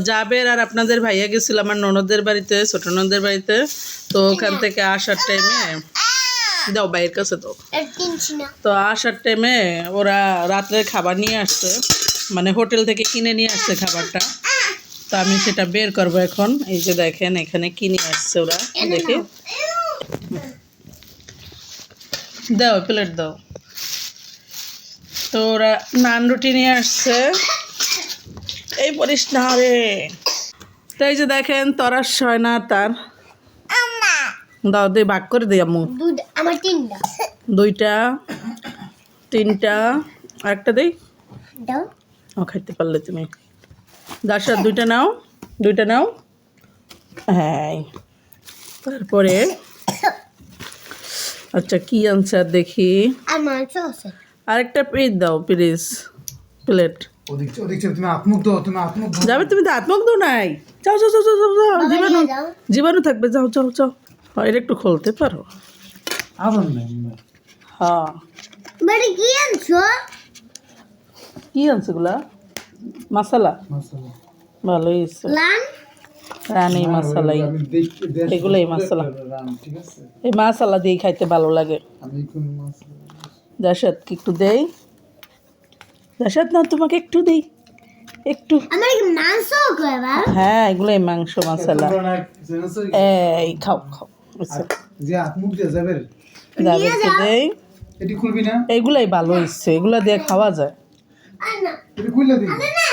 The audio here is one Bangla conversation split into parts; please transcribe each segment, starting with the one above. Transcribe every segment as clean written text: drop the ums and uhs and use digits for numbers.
জাবের আর আপনাদের ভাইয়া গেছিল আমার ননদের বাড়িতে, ছোট ননদের বাড়িতে। তো ওখান থেকে আসার টাইমে দাও বাইরের কাছে দাও। তো আসার টাইমে ওরা রাত্রে খাবার নিয়ে আসছে, মানে হোটেল থেকে কিনে নিয়ে আসছে খাবারটা। তো আমি সেটা বের করবো এখন। এই যে দেখেন এখানে কিনে আসছে ওরা, দেখি দাও প্লেট দাও। তো ওরা নান রুটি নিয়ে আসছে। এই পরিস না রে। তো এই যে দেখেন তরাস হয় না তার, দাও দিয়ে ভাগ করে দিই আম্মু। আমার তিনটা, দুইটা তিনটা আরেকটা দিই। দাও। ও খাইতে পারলে তুমি যার সাথে দুইটা নাও, দুইটা নাও। হ্যাঁ তারপরে আচ্ছা কি আনছে আর দেখি। আর মাংস আছে। আরেকটা প্লেট দাও প্লিজ, প্লেট। তুমি আত্মুখ দাও, তুমি আত্মুখ দাও। যাবে তুমি তো হাতমুখ দাও নাই। যাও যাও যাও যাও যাও, যাও। বাবা জীবাণু নিয়ে যাও। জীবাণু থাকবে, যাও যাও যাও। এটা একটু খুলতে পারো? আবার নাই হ্যাঁ বাড়ি কি আনছো? কি আনছে গুলা? মশলা মশলা ভালোই হয়েছে, লান রানি মশলাই, এগুলোই মশলা। ঠিক আছে, এই মশলা দিয়ে খাইতে ভালো লাগে। আমি কোন মশলা জাসাদ কি একটু দেই? জাসাদ না তোমাকে একটু দেই, একটু। আমার কি মাংস কইবা? হ্যাঁ এগুলোই মাংস মশলা। এই খাও খাও বুঝছো? যে আত্মুখ দিয়ে যাবে, যাদেরকে দেই এটি খুলবি না, এইগুলাই ভালো হচ্ছে, এগুলা দিয়ে খাওয়া যায়। আনা এটি খুললে দিবি। না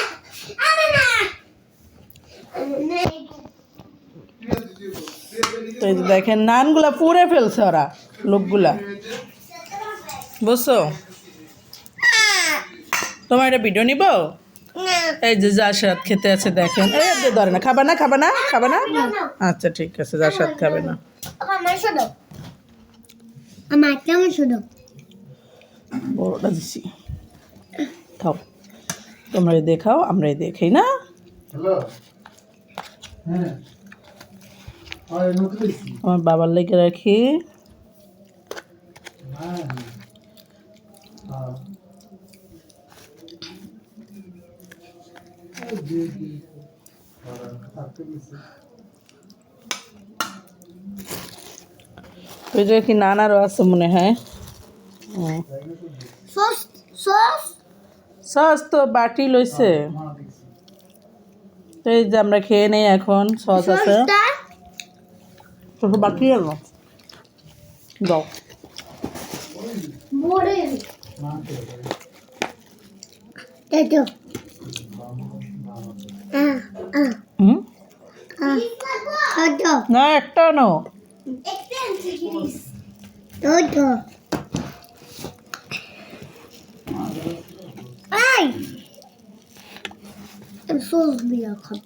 আনা না। তো এই যে দেখেন নানগুলা পুড়ে ফেলছে ওরা, লোকগুলা, বুঝছো? তোমার এটা ভিডিও নিব? এই যে যার সাথে খেতে আছে দেখেন। এই যে ধরে না, খাবা না খাবা না খাবা না? আচ্ছা ঠিক আছে, যার সাথে খাবে না। আমার শুধু আমার কেমন শুধু বড়টা দিছি, খাও। তোমরা এই দেখাও, আমরা এই দেখাই না। হ্যালো, হ্যাঁ আর নোক দিছি। আমার বাবার লেগে রাখি। হ্যাঁ হ্যাঁ ওই যে কি নানারও আছে মনে হয়। সস সস সস তো বাটি লইছে। তো এই যে আমরা খেয়ে নেই এখন, সস আছে। সসটা তো বাকি এলো দাও। বড়ে দেখো হুম দেখো না একটা নো। দেখো আই আমি সস দিয়া খাব।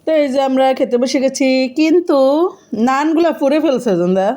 তো এই যে আমরা খেতে বসে গেছি, কিন্তু নানগুলা পুড়ে ফেলছে জন্দা।